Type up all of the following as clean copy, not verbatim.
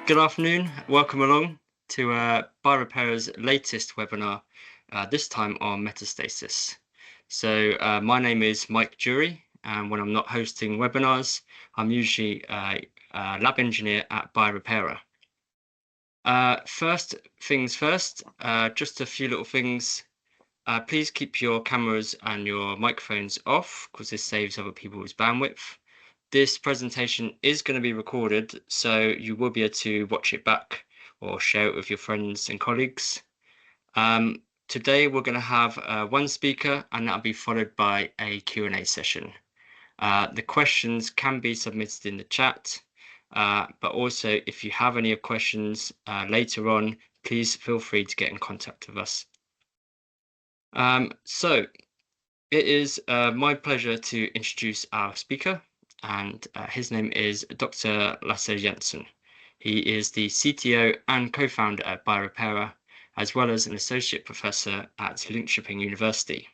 Good afternoon. Welcome along to BioReperia's latest webinar, this time on metastasis. So my name is Mike Jury, and when I'm not hosting webinars, I'm usually a lab engineer at BioReperia. First things first, just a few little things. Please keep your cameras and your microphones off because this saves other people's bandwidth. This presentation is going to be recorded, so you will be able to watch it back or share it with your friends and colleagues. Today we're going to have one speaker, and that'll be followed by a Q&A session. The questions can be submitted in the chat, but also if you have any questions later on, please feel free to get in contact with us. So it is my pleasure to introduce our speaker, and his name is Dr. Lasse Jensen. He is the CTO and co-founder at BioReperia, as well as an associate professor at Linköping University.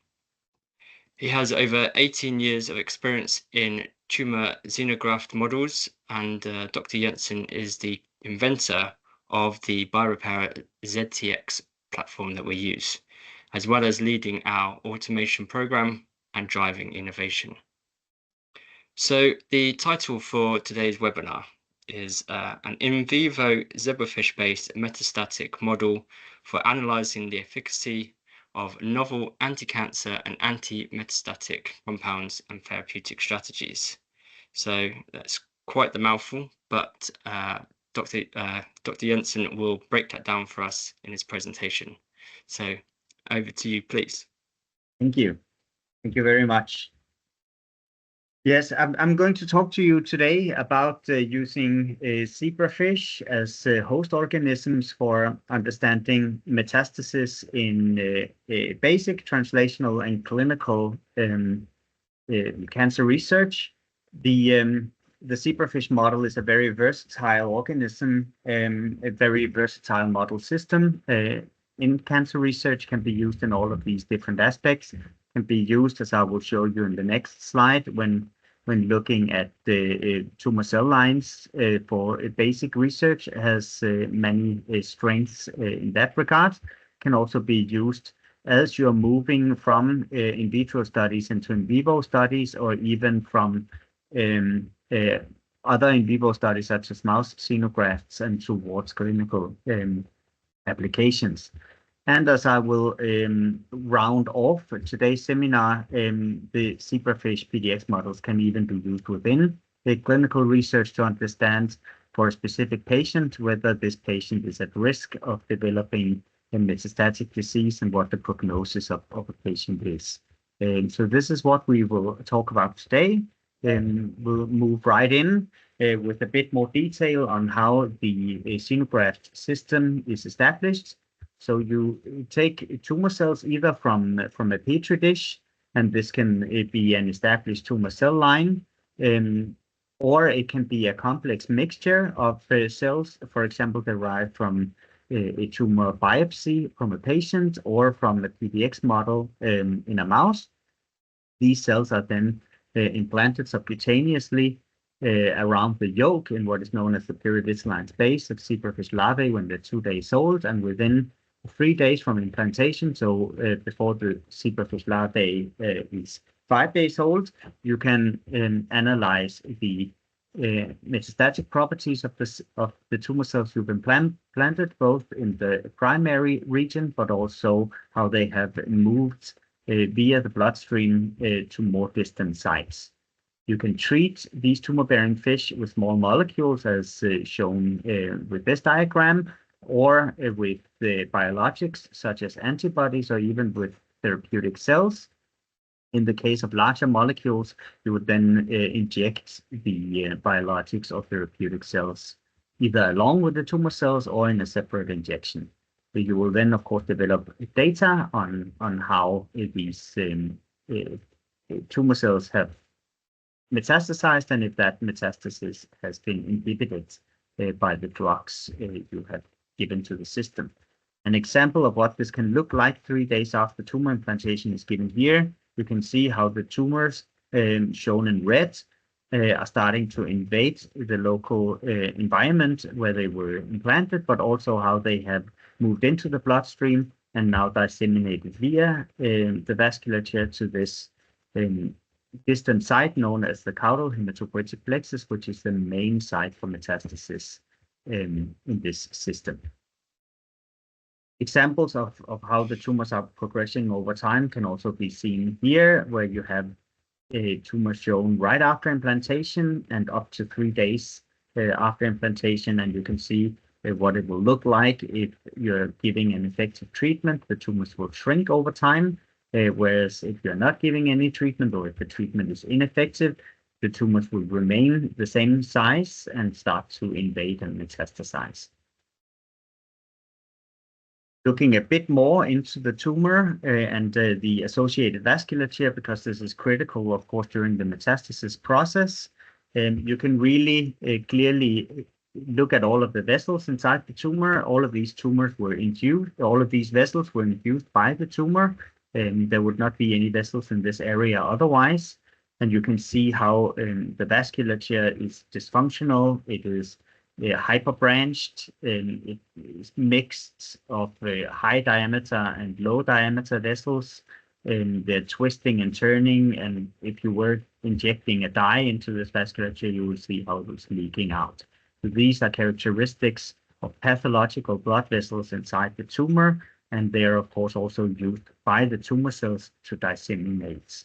He has over 18 years of experience in tumor xenograft models, and Dr. Jensen is the inventor of the BioReperia ZTX platform that we use, as well as leading our automation program and driving innovation. So the title for today's webinar is an in vivo zebrafish-based metastatic model for analyzing the efficacy of novel anti-cancer and anti-metastatic compounds and therapeutic strategies. So that's quite the mouthful, but Dr. Jensen will break that down for us in his presentation. So over to you, please. Thank you. Thank you very much. Yes, I'm going to talk to you today about using zebrafish as host organisms for understanding metastasis in basic translational and clinical cancer research. The zebrafish model is a very versatile organism, a very versatile model system. In cancer research can be used in all of these different aspects, can be used, as I will show you in the next slide, when looking at the tumor cell lines for basic research. It has many strengths in that regard. Can also be used as you're moving from in vitro studies into in vivo studies, or even from other in vivo studies such as mouse xenografts and towards clinical applications. And as I will round off today's seminar, the zebrafish PDX models can even be used within the clinical research to understand for a specific patient whether this patient is at risk of developing a metastatic disease and what the prognosis of a patient is. So this is what we will talk about today. We'll move right in with a bit more detail on how the xenograft system is established. So you take tumor cells either from a petri dish, and this can be an established tumor cell line, or it can be a complex mixture of cells, for example, derived from a tumor biopsy from a patient or from a PDX model in a mouse. These cells are then implanted subcutaneously around the yolk in what is known as the peridigitaline space of zebrafish larvae when they're 2 days old, and within 3 days from implantation, so before the zebrafish larvae is 5 days old, you can analyze the metastatic properties of the tumor cells you've implanted, both in the primary region, but also how they have moved via the bloodstream to more distant sites. You can treat these tumor-bearing fish with small molecules, as shown with this diagram, or with the biologics such as antibodies, or even with therapeutic cells. In the case of larger molecules, you would then inject the biologics or therapeutic cells either along with the tumor cells or in a separate injection. So you will then, of course, develop data on how these tumor cells have metastasized, and if that metastasis has been inhibited by the drugs you have given to the system. An example of what this can look like 3 days after tumor implantation is given here. You can see how the tumors shown in red are starting to invade the local environment where they were implanted, but also how they have moved into the bloodstream and now disseminated via the vasculature to this distant site known as the caudal hematopoietic plexus, which is the main site for metastasis in this system. Examples of how the tumors are progressing over time can also be seen here, where you have a tumor shown right after implantation and up to 3 days after implantation, and you can see what it will look like if you're giving an effective treatment. The tumors will shrink over time, whereas if you're not giving any treatment or if the treatment is ineffective, the tumors will remain the same size and start to invade and metastasize. Looking a bit more into the tumor and the associated vasculature, because this is critical, of course, during the metastasis process. You can really clearly look at all of the vessels inside the tumor. All of these tumors were induced, all of these vessels were induced by the tumor. There would not be any vessels in this area otherwise. And you can see how the vasculature is dysfunctional. It is hyperbranched, it is mixed of high diameter and low diameter vessels. They're twisting and turning, and if you were injecting a dye into this vasculature, you will see how it's leaking out. So these are characteristics of pathological blood vessels inside the tumor, and they're of course also used by the tumor cells to disseminate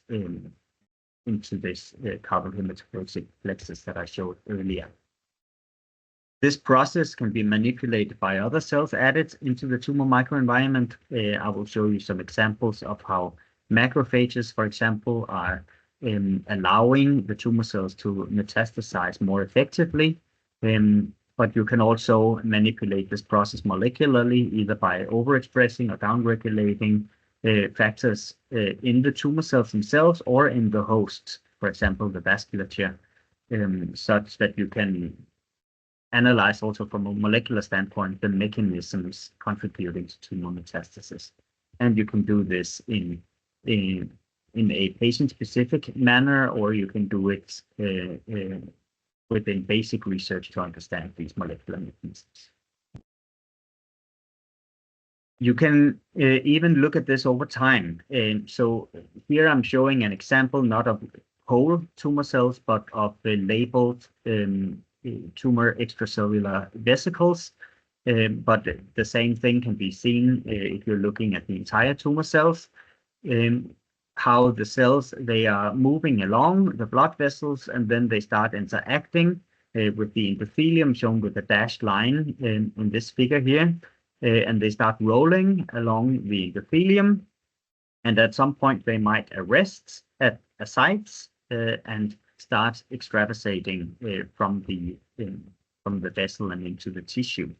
into this caudal hematopoietic plexus that I showed earlier. This process can be manipulated by other cells added into the tumor microenvironment. I will show you some examples of how macrophages, for example, are allowing the tumor cells to metastasize more effectively. But you can also manipulate this process molecularly, either by overexpressing or downregulating factors in the tumor cells themselves or in the host, for example, the vasculature, such that you can analyze also from a molecular standpoint the mechanisms contributing to tumor metastasis. And you can do this in a patient-specific manner, or you can do it within basic research to understand these molecular mechanisms. You can even look at this over time. So here I'm showing an example not of whole tumor cells, but of the labeled tumor extracellular vesicles. But the same thing can be seen if you're looking at the entire tumor cells. How the cells, they are moving along the blood vessels, and then they start interacting with the endothelium shown with a dashed line in this figure here. And they start rolling along the endothelium. And at some point they might arrest at sites and start extravasating from the vessel and into the tissue.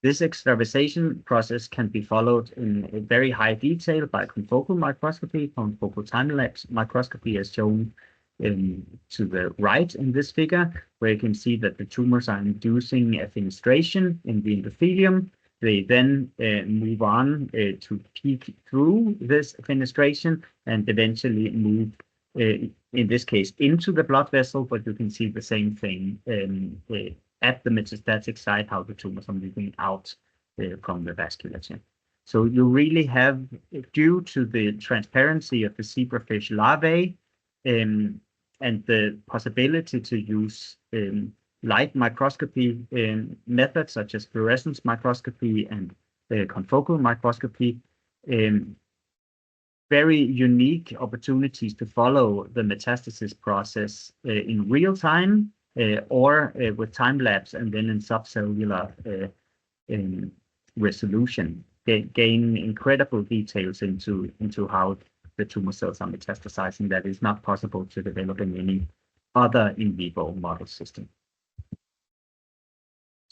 This extravasation process can be followed in very high detail by confocal microscopy, confocal time-lapse microscopy, as shown to the right in this figure, where you can see that the tumors are inducing a fenestration in the endothelium. They then move on to peek through this fenestration and eventually move, in this case, into the blood vessel, but you can see the same thing at the metastatic site, how the tumors are moving out from the vasculature. So you really have, due to the transparency of the zebrafish larvae and the possibility to use light microscopy methods such as fluorescence microscopy and confocal microscopy, very unique opportunities to follow the metastasis process in real time or with time lapse, and then in subcellular resolution, gain incredible details into how the tumor cells are metastasizing that is not possible to develop in any other in vivo model system.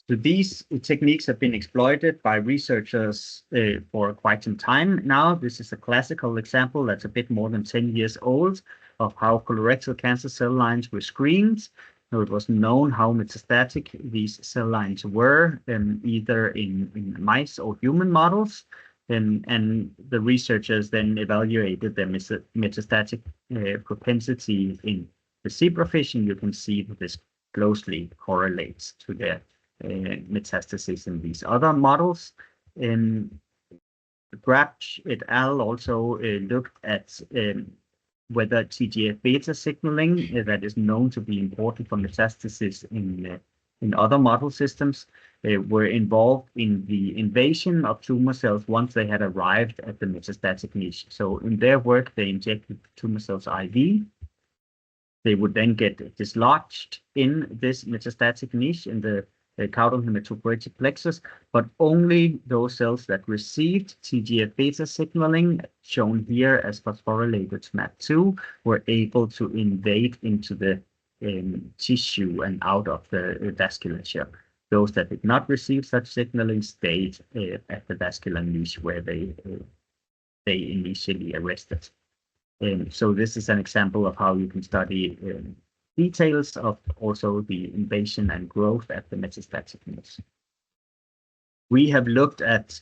So these techniques have been exploited by researchers for quite some time now. This is a classical example that's a bit more than 10 years old of how colorectal cancer cell lines were screened. So it was known how metastatic these cell lines were, either in mice or human models. And the researchers then evaluated the metastatic propensity in the zebrafish, and you can see that this closely correlates to the metastasis in these other models. Grabsch et al. Also looked at whether TGF-beta signaling that is known to be important for metastasis in other model systems were involved in the invasion of tumor cells once they had arrived at the metastatic niche. So in their work, they injected tumor cells IV. They would then get dislodged in this metastatic niche in the caudal hematopoietic plexus, but only those cells that received TGF-beta signaling, shown here as phosphorylated SMAD2, were able to invade into the tissue and out of the vasculature. Those that did not receive such signaling stayed at the vascular niche where they initially arrested. So this is an example of how you can study details of also the invasion and growth at the metastatic niche. We have looked at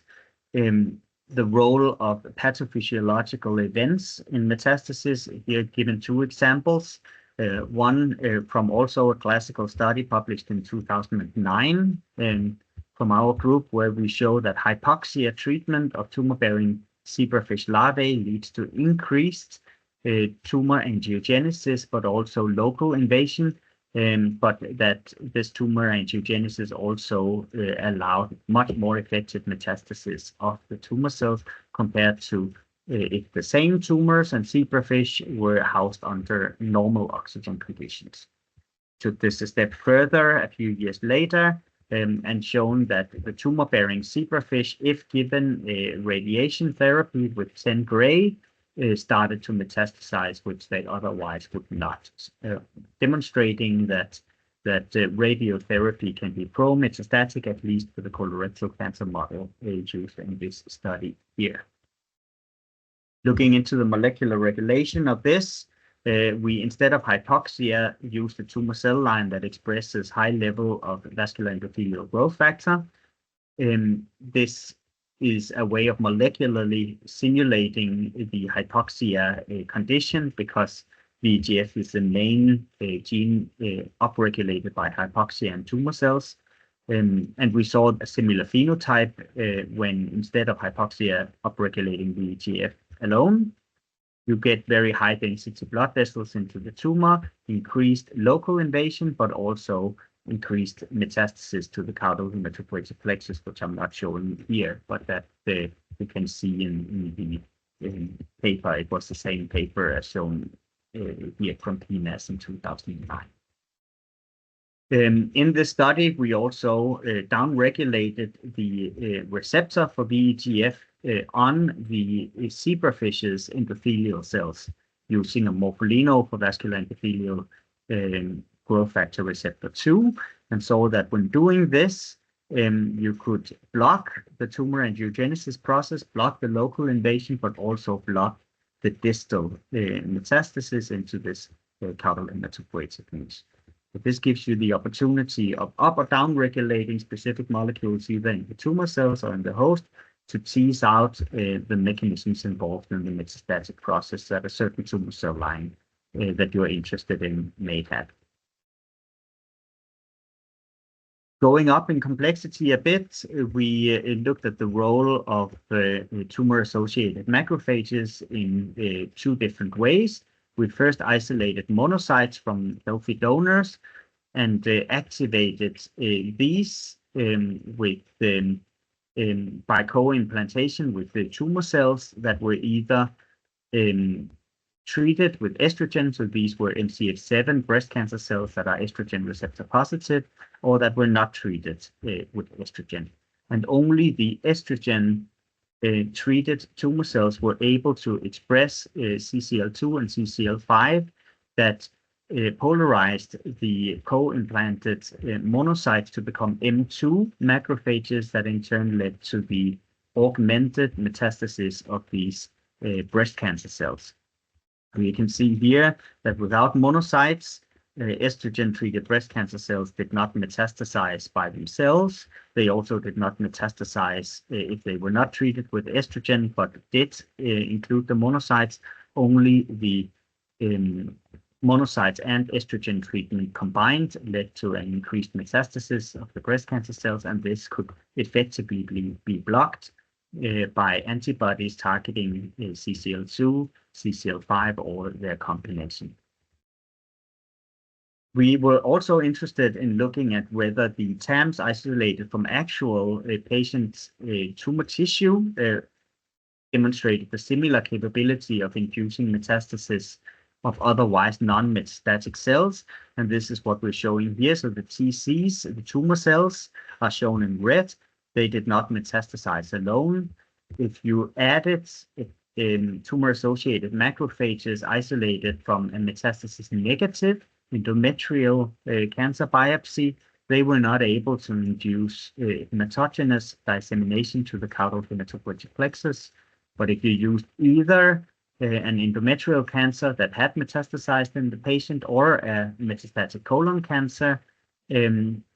the role of pathophysiological events in metastasis, here given two examples. One from also a classical study published in 2009 from our group, where we show that hypoxia treatment of tumor-bearing zebrafish larvae leads to increased tumor angiogenesis, but also local invasion, but that this tumor angiogenesis also allowed much more effective metastasis of the tumor cells compared to if the same tumors and zebrafish were housed under normal oxygen conditions. Took this a step further a few years later and shown that the tumor-bearing zebrafish, if given radiation therapy with 10 gray, started to metastasize, which they otherwise would not, demonstrating that radiotherapy can be pro-metastatic, at least for the colorectal cancer model used in this study here. Looking into the molecular regulation of this, we, instead of hypoxia, used a tumor cell line that expresses high level of vascular endothelial growth factor. This is a way of molecularly simulating the hypoxia condition, because VEGF is the main gene upregulated by hypoxia in tumor cells. And we saw a similar phenotype when, instead of hypoxia upregulating VEGF alone, you get very high density blood vessels into the tumor, increased local invasion, but also increased metastasis to the caudal hematopoietic plexus, which I'm not showing here, but that we can see in the paper. It was the same paper as shown here from PNAS in 2009. In this study, we also downregulated the receptor for VEGF on the zebrafish's endothelial cells using a morpholino for vascular endothelial growth factor receptor 2, and saw that when doing this, you could block the tumor angiogenesis process, block the local invasion, but also block the distal metastasis into this caudal hematopoietic niche. But this gives you the opportunity of up or down regulating specific molecules either in the tumor cells or in the host to tease out the mechanisms involved in the metastatic process that a certain tumor cell line that you're interested in may have. Going up in complexity a bit, we looked at the role of tumor-associated macrophages in two different ways. We first isolated monocytes from healthy donors and activated these with by co-implantation with the tumor cells that were either treated with estrogen, so these were MCF7 breast cancer cells that are estrogen receptor positive, or that were not treated with estrogen. And only the estrogen treated tumor cells were able to express CCL2 and CCL5 that polarized the co-implanted monocytes to become M2 macrophages that in turn led to the augmented metastasis of these breast cancer cells. We can see here that without monocytes, estrogen-treated breast cancer cells did not metastasize by themselves. They also did not metastasize if they were not treated with estrogen, but did include the monocytes. Only the monocytes and estrogen treatment combined led to an increased metastasis of the breast cancer cells, and this could effectively be blocked by antibodies targeting CCL2, CCL5, or their combination. We were also interested in looking at whether the TAMs isolated from actual patients' tumor tissue demonstrated the similar capability of inducing metastasis of otherwise non-metastatic cells. And this is what we're showing here. So the TCs, the tumor cells, are shown in red. They did not metastasize alone. If you added tumor-associated macrophages isolated from a metastasis-negative endometrial cancer biopsy, they were not able to induce hematogenous dissemination to the caudal hematopoietic plexus. But if you used either an endometrial cancer that had metastasized in the patient or a metastatic colon cancer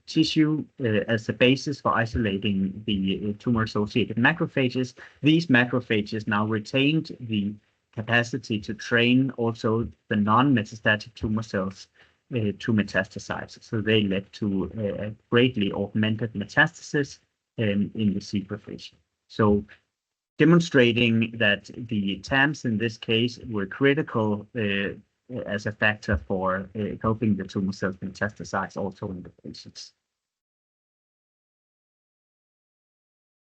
tissue as a basis for isolating the tumor-associated macrophages, these macrophages now retained the capacity to train also the non-metastatic tumor cells to metastasize. So they led to a greatly augmented metastasis in the zebrafish. So demonstrating that the TAMs in this case were critical as a factor for helping the tumor cells metastasize also in the patients.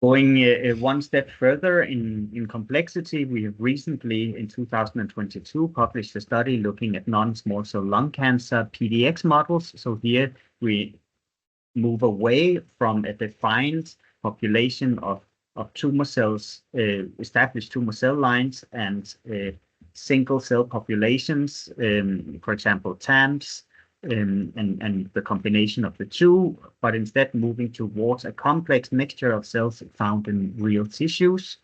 Going one step further in complexity, we have recently, in 2022, published a study looking at non-small cell lung cancer PDX models. So here we move away from a defined population of tumor cells, established tumor cell lines, and single cell populations, for example, TAMs, and the combination of the two, but instead moving towards a complex mixture of cells found in real tissues.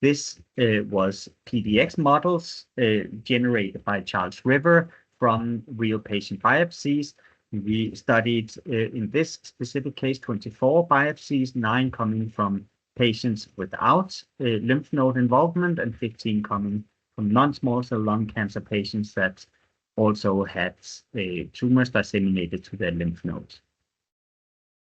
This was PDX models generated by Charles River from real patient biopsies. We studied, in this specific case, 24 biopsies, 9 coming from patients without lymph node involvement and 15 coming from non-small cell lung cancer patients that also had tumors disseminated to their lymph nodes.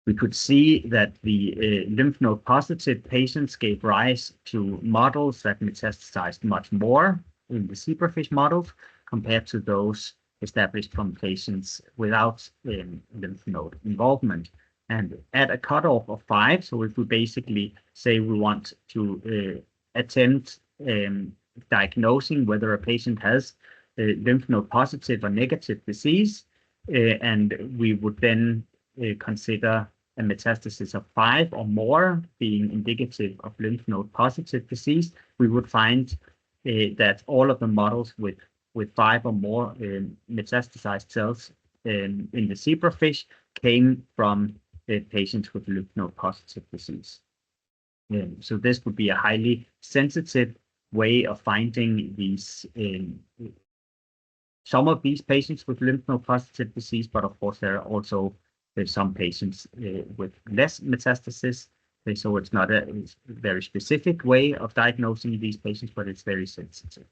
We could see that the lymph node positive patients gave rise to models that metastasized much more in the zebrafish models compared to those established from patients without lymph node involvement. And at a cutoff of 5, so if we basically say we want to attempt diagnosing whether a patient has lymph node positive or negative disease, and we would then consider a metastasis of 5 or more being indicative of lymph node positive disease, we would find that all of the models with 5 or more metastasized cells in the zebrafish came from patients with lymph node positive disease. So this would be a highly sensitive way of finding these some of these patients with lymph node positive disease, but of course there are also some patients with less metastasis. So it's not a very specific way of diagnosing these patients, but it's very sensitive.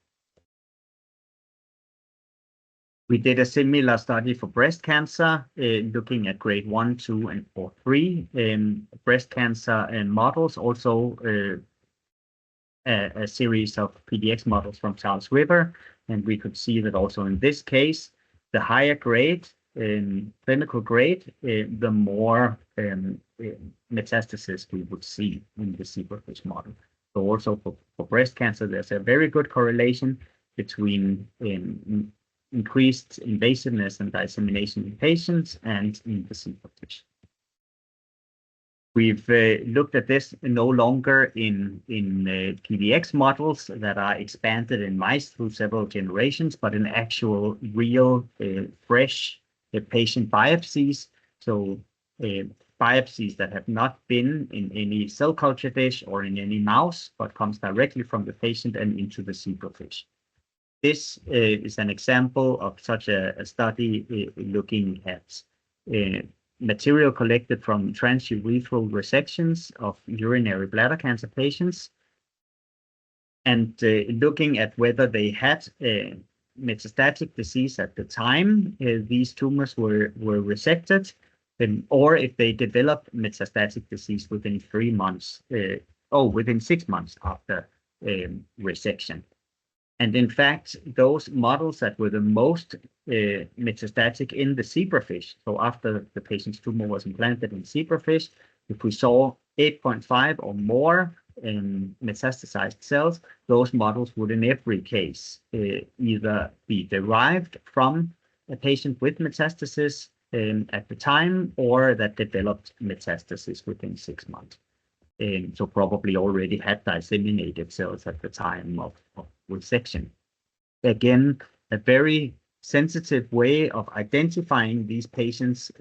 We did a similar study for breast cancer, looking at grade 1, 2, or 3 breast cancer models, also a series of PDX models from Charles River. And we could see that also in this case, the higher grade, clinical grade, the more metastasis we would see in the zebrafish model. So also for breast cancer, there's a very good correlation between increased invasiveness and dissemination in patients and in the zebrafish. We've looked at this no longer in PDX models that are expanded in mice through several generations, but in actual real fresh patient biopsies. So biopsies that have not been in any cell culture dish or in any mouse, but comes directly from the patient and into the zebrafish. This is an example of such a study looking at material collected from transurethral resections of urinary bladder cancer patients, and looking at whether they had metastatic disease at the time these tumors were resected, or if they developed metastatic disease within 3 months, within 6 months after resection. And in fact, those models that were the most metastatic in the zebrafish, so after the patient's tumor was implanted in zebrafish, if we saw 8.5 or more metastasized cells, those models would in every case either be derived from a patient with metastasis at the time, or that developed metastasis within 6 months. So probably already had disseminated cells at the time of resection. Again, a very sensitive way of identifying these patients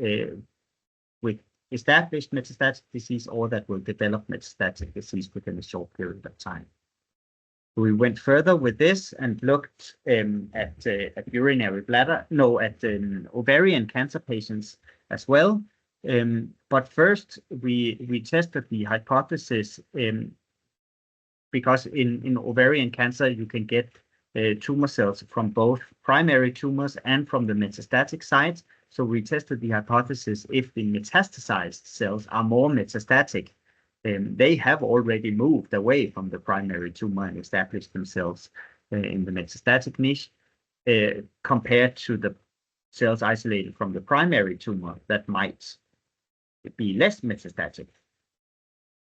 with established metastatic disease or that will develop metastatic disease within a short period of time. We went further with this and looked at ovarian cancer patients as well. But first, we tested the hypothesis because in ovarian cancer, you can get tumor cells from both primary tumors and from the metastatic site. So we tested the hypothesis if the metastasized cells are more metastatic. They have already moved away from the primary tumor and established themselves in the metastatic niche compared to the cells isolated from the primary tumor that might be less metastatic.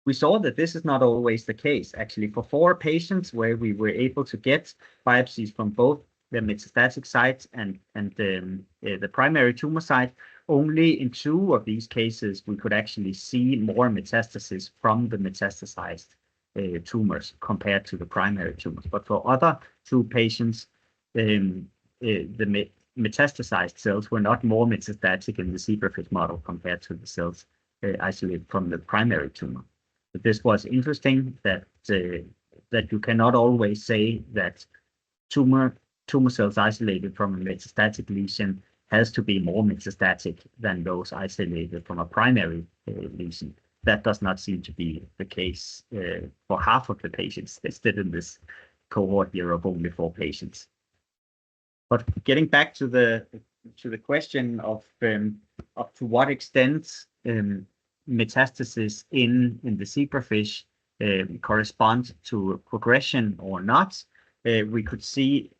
We saw that this is not always the case. Actually, for 4 patients where we were able to get biopsies from both the metastatic site and the primary tumor site, only in 2 of these cases we could actually see more metastasis from the metastasized tumors compared to the primary tumors. But for other 2 patients, the metastasized cells were not more metastatic in the zebrafish model compared to the cells isolated from the primary tumor. But this was interesting that you cannot always say that tumor cells isolated from a metastatic lesion has to be more metastatic than those isolated from a primary lesion. That does not seem to be the case for half of the patients tested in this cohort here of only 4 patients. But getting back to the question of to what extent metastasis in the zebrafish correspond to progression or not, we could see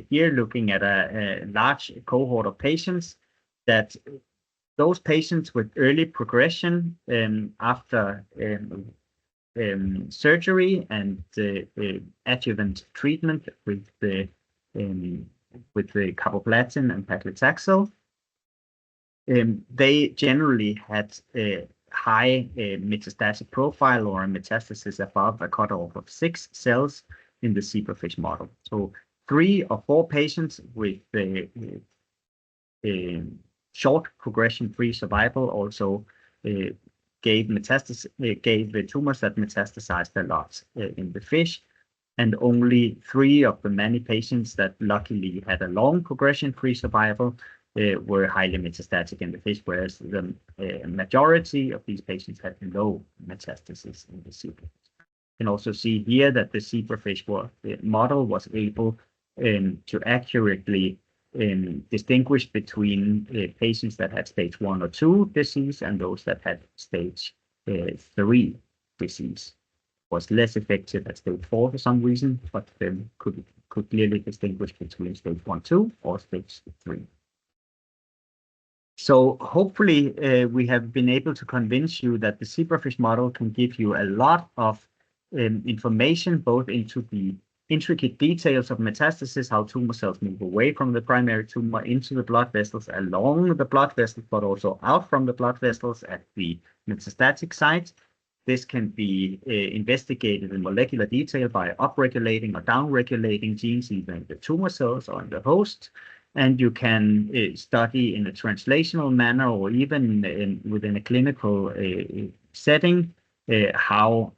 here, looking at a large cohort of patients, that those patients with early progression after surgery and adjuvant treatment with the carboplatin and paclitaxel, they generally had a high metastatic profile or a metastasis above a cutoff of 6 cells in the zebrafish model. So 3 or 4 patients with short progression-free survival also gave the tumors that metastasized a lot in the fish, and only 3 of the many patients that luckily had a long progression-free survival were highly metastatic in the fish, whereas the majority of these patients had low metastasis in the zebrafish. You can also see here that the zebrafish model was able to accurately distinguish between patients that had stage 1 or 2 disease and those that had stage 3 disease. Was less effective at stage 4 for some reason, but could clearly distinguish between stage 1, 2 or stage 3. So hopefully we have been able to convince you that the zebrafish model can give you a lot of information both into the intricate details of metastasis, how tumor cells move away from the primary tumor into the blood vessels, along the blood vessels, but also out from the blood vessels at the metastatic site. This can be investigated in molecular detail by upregulating or downregulating genes either in the tumor cells or in the host. And you can study in a translational manner or even within a clinical setting how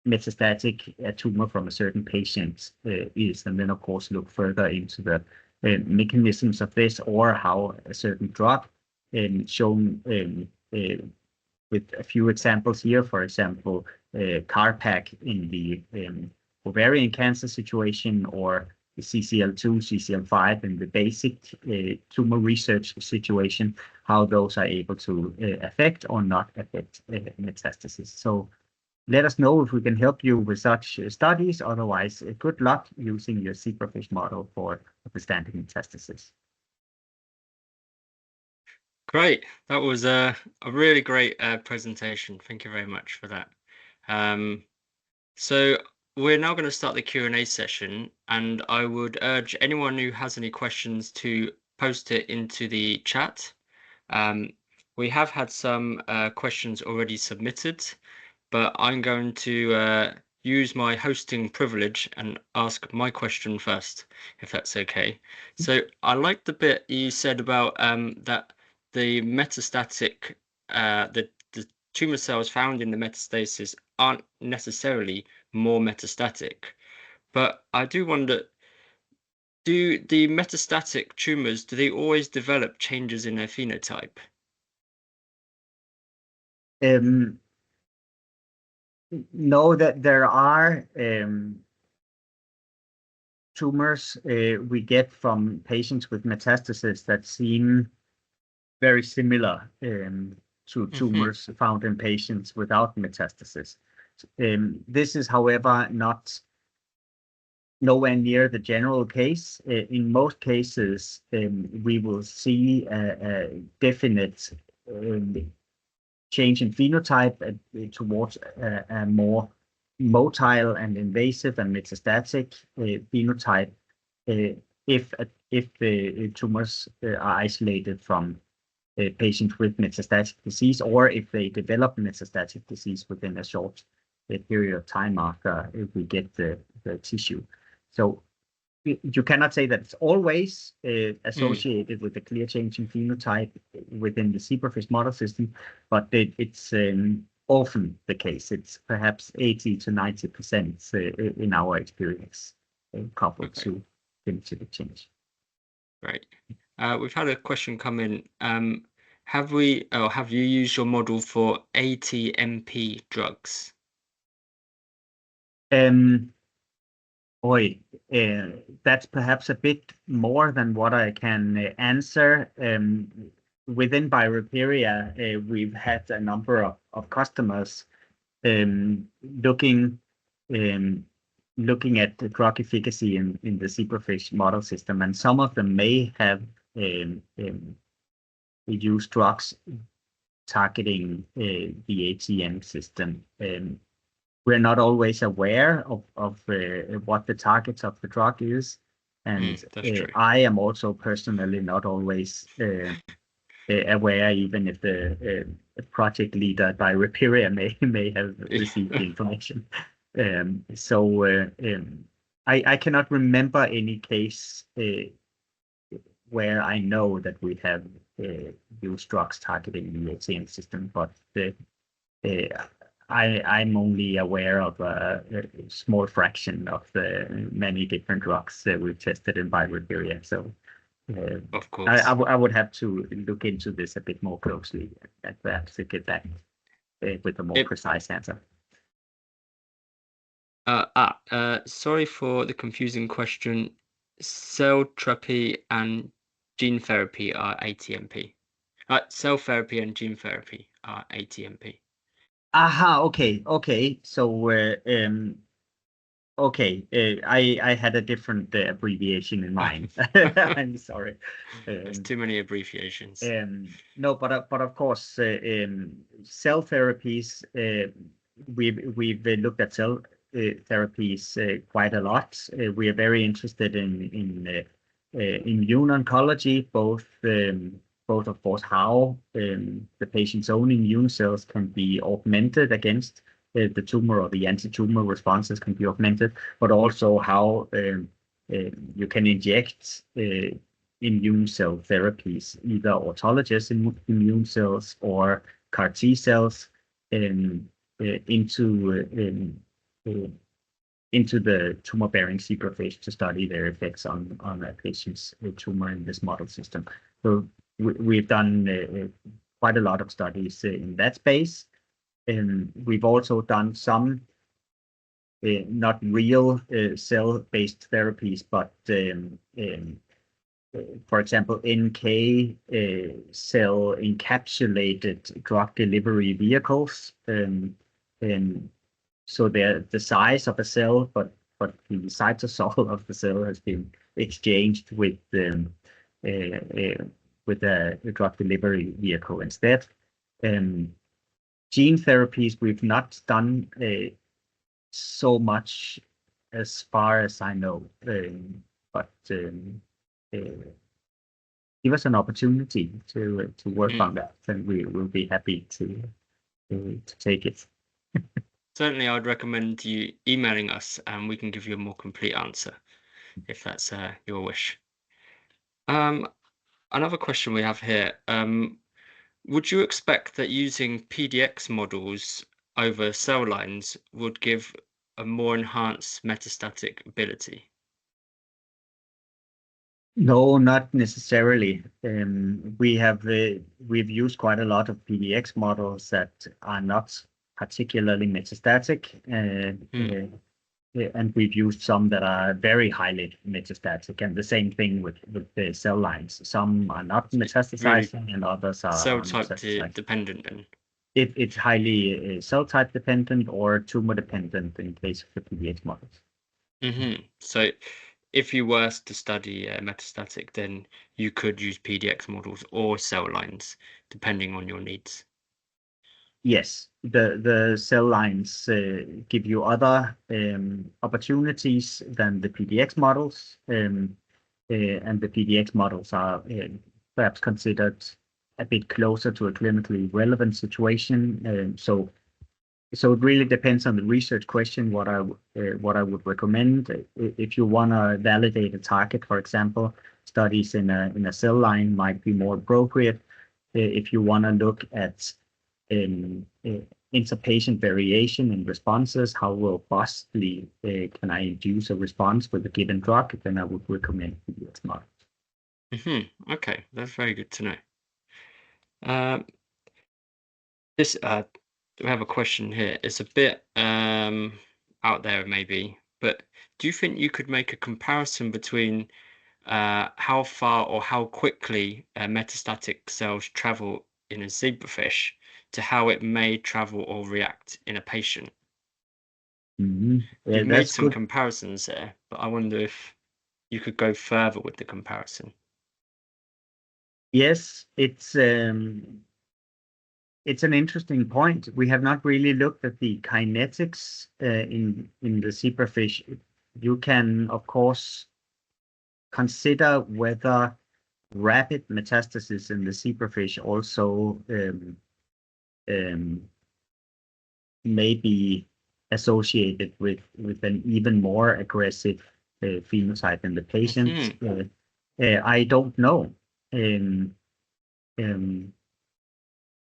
metastatic a tumor from a certain patient is, and then of course look further into the mechanisms of this, or how a certain drug shown with a few examples here, for example, CARPAC in the ovarian cancer situation, or CCL2, CCL5 in the basic tumor research situation, how those are able to affect or not affect metastasis. So let us know if we can help you with such studies. Otherwise, good luck using your zebrafish model for understanding metastasis. Great. That was a really great presentation. Thank you very much for that. So we're now going to start the Q&A session, and I would urge anyone who has any questions to post it into the chat. We have had some questions already submitted, but I'm going to use my hosting privilege and ask my question first, if that's okay. So I like the bit you said about that the metastatic, the tumor cells found in the metastasis aren't necessarily more metastatic. But I do wonder, do the metastatic tumors, do they always develop changes in their phenotype? Know that there are tumors we get from patients with metastasis that seem very similar to tumors found in patients without metastasis. This is, however, nowhere near the general case. In most cases, we will see a definite change in phenotype towards a more motile and invasive and metastatic phenotype if the tumors are isolated from patients with metastatic disease, or if they develop metastatic disease within a short period of time after we get the tissue. So you cannot say that it's always associated with a clear change in phenotype within the zebrafish model system, but it's often the case. It's perhaps 80 to 90% in our experience coupled to phenotypic change. Right. We've had a question come in. Have you used your model for ATMP drugs? That's perhaps a bit more than what I can answer. Within BioReperia, we've had a number of customers looking at the drug efficacy in the zebrafish model system, and some of them may have used drugs targeting the ATM system. We're not always aware of what the targets of the drug is, and I am also personally not always aware, even if the project leader at BioReperia may have received the information. I cannot remember any case where I know that we have used drugs targeting the ATM system, but I'm only aware of a small fraction of the many different drugs that we've tested in BioReperia. So of course, I would have to look into this a bit more closely and perhaps to get back with a more precise answer. Sorry for the confusing question. Cell therapy and gene therapy are ATMP. Cell therapy and gene therapy are ATMP. Aha, okay. So, I had a different abbreviation in mind. I'm sorry. There's too many abbreviations. No, but of course, cell therapies. We've looked at cell therapies quite a lot. We are very interested in immune oncology, both of course how the patient's own immune cells can be augmented against the tumor, or the anti-tumor responses can be augmented, but also how you can inject immune cell therapies, either autologous immune cells or CAR T cells into the tumor-bearing zebrafish to study their effects on a patient's tumor in this model system. So we've done quite a lot of studies in that space. We've also done some not real cell-based therapies, but for example, NK cell encapsulated drug delivery vehicles. So they're the size of a cell, but the cytosol of the cell has been exchanged with a drug delivery vehicle instead. Gene therapies, we've not done so much as far as I know, but give us an opportunity to work on that, and we will be happy to take it. Certainly, I would recommend you emailing us, and we can give you a more complete answer if that's your wish. Another question we have here. Would you expect that using PDX models over cell lines would give a more enhanced metastatic ability? No, not necessarily. We've used quite a lot of PDX models that are not particularly metastatic, and we've used some that are very highly metastatic, and the same thing with the cell lines. Some are not metastasizing, and others are Cell type metastasizing. dependent then? It's highly cell type dependent or tumor dependent in case of the PDX models. So if you were to study metastatic, then you could use PDX models or cell lines, depending on your needs. Yes, the cell lines give you other opportunities than the PDX models, and the PDX models are perhaps considered a bit closer to a clinically relevant situation. So it really depends on the research question. What I would recommend, if you want to validate a target, for example, studies in a cell line might be more appropriate. If you want to look at interpatient variation in responses, how robustly can I induce a response with a given drug, then I would recommend PDX models. Okay, that's very good to know. We have a question here. It's a bit out there maybe, but do you think you could make a comparison between how far or how quickly metastatic cells travel in a zebrafish to how it may travel or react in a patient? You've made some comparisons there, but I wonder if you could go further with the comparison. Yes, it's an interesting point. We have not really looked at the kinetics in the zebrafish. You can, of course, consider whether rapid metastasis in the zebrafish also may be associated with an even more aggressive phenotype in the patient. I don't know.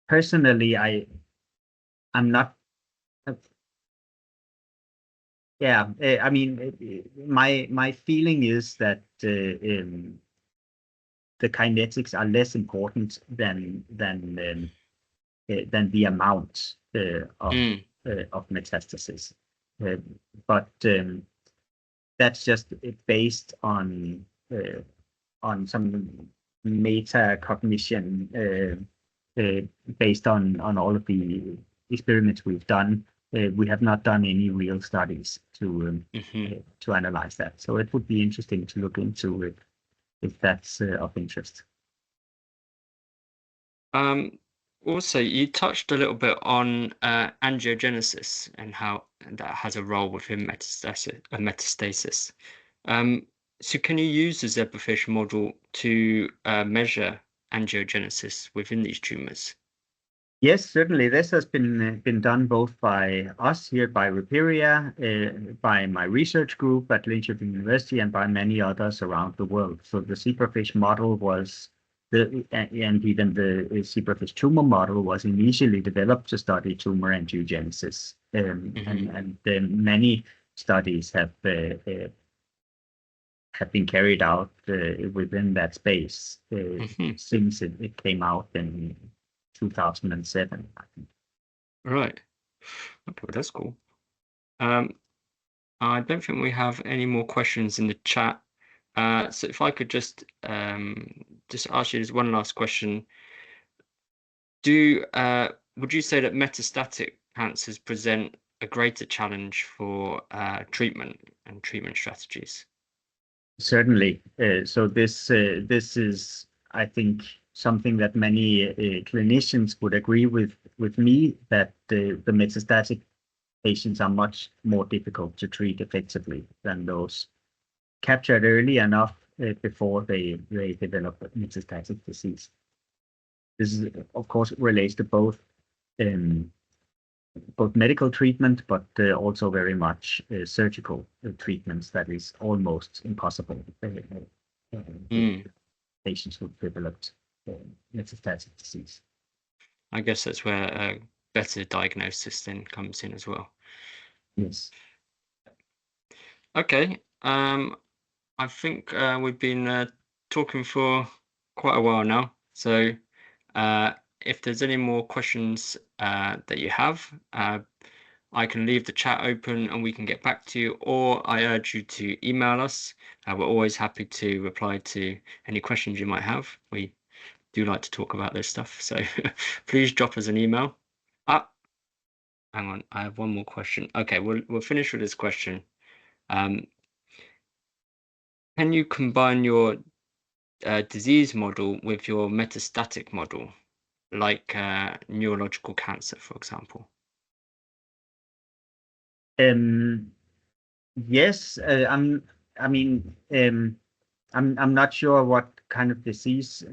Personally, I'm not. I mean, my feeling is that the kinetics are less important than the amount of metastasis, but that's just based on some metacognition based on all of the experiments we've done. We have not done any real studies to analyze that, so it would be interesting to look into it if that's of interest. Also, you touched a little bit on angiogenesis and how that has a role within metastasis. So can you use the zebrafish model to measure angiogenesis within these tumors? Yes, certainly. This has been done both by us here at BioReperia, by my research group at Linköping University, and by many others around the world. So the zebrafish model was and even the zebrafish tumor model was initially developed to study tumor angiogenesis, and many studies have been carried out within that space since it came out in 2007, I think. Right. Okay, that's cool. I don't think we have any more questions in the chat. So if I could just ask you this one last question. Would you say that metastatic cancers present a greater challenge for treatment and treatment strategies? Certainly. So this is, I think, something that many clinicians would agree with me, that the metastatic patients are much more difficult to treat effectively than those captured early enough before they develop metastatic disease. This is, of course, relates to both medical treatment, but also very much surgical treatments that is almost impossible patients who developed metastatic disease. I guess that's where a better diagnosis then comes in as well. Yes. Okay. I think we've been talking for quite a while now. So if there's any more questions that you have, I can leave the chat open and we can get back to you, or I urge you to email us. We're always happy to reply to any questions you might have. We do like to talk about this stuff, so please drop us an email. Hang on, I have one more question. Okay, we'll finish with this question. Can you combine your disease model with your metastatic model, like neurological cancer, for example? Yes, I'm not sure what kind of disease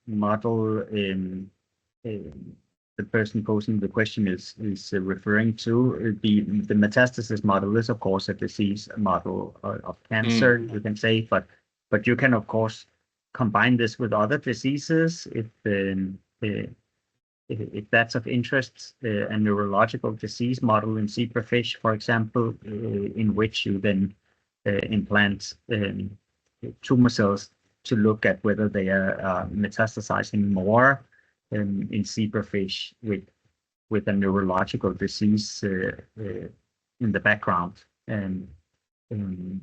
model the person posing the question is referring to. The metastasis model is, of course, a disease model of cancer, you can say, but you can, of course, combine this with other diseases if that's of interest. A neurological disease model in zebrafish, for example, in which you then implant tumor cells to look at whether they are metastasizing more in zebrafish with a neurological disease in the background.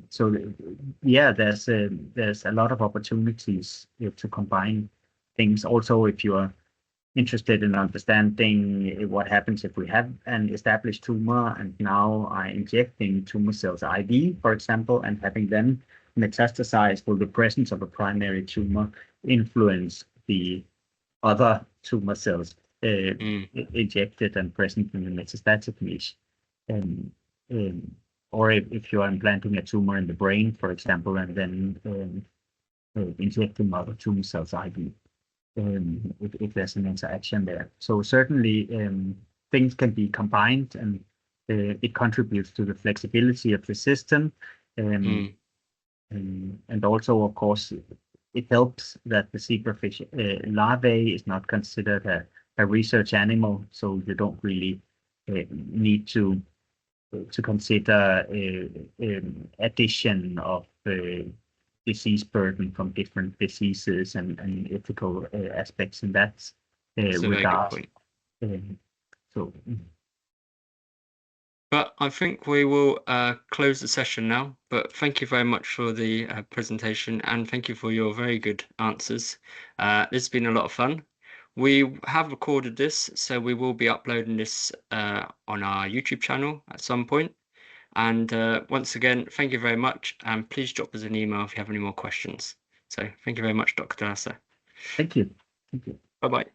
So yeah, there's a lot of opportunities to combine things. Also, if you are interested in understanding what happens if we have an established tumor and now are injecting tumor cells IV, for example, and having them metastasize, will the presence of a primary tumor influence the other tumor cells injected and present in the metastatic niche? Or if you are implanting a tumor in the brain, for example, and then injecting other tumor cells IV. If there's an interaction there. So certainly things can be combined, and it contributes to the flexibility of the system. And also, of course, it helps that the zebrafish larvae is not considered a research animal, so you don't really need to consider addition of disease burden from different diseases and ethical aspects in that regard. But I think we will close the session now. But thank you very much for the presentation, and thank you for your very good answers. This has been a lot of fun. We have recorded this, so we will be uploading this on our YouTube channel at some point. And once again, thank you very much, and please drop us an email if you have any more questions. So thank you very much, Dr. Lasse. Thank you. Thank you. Bye-bye.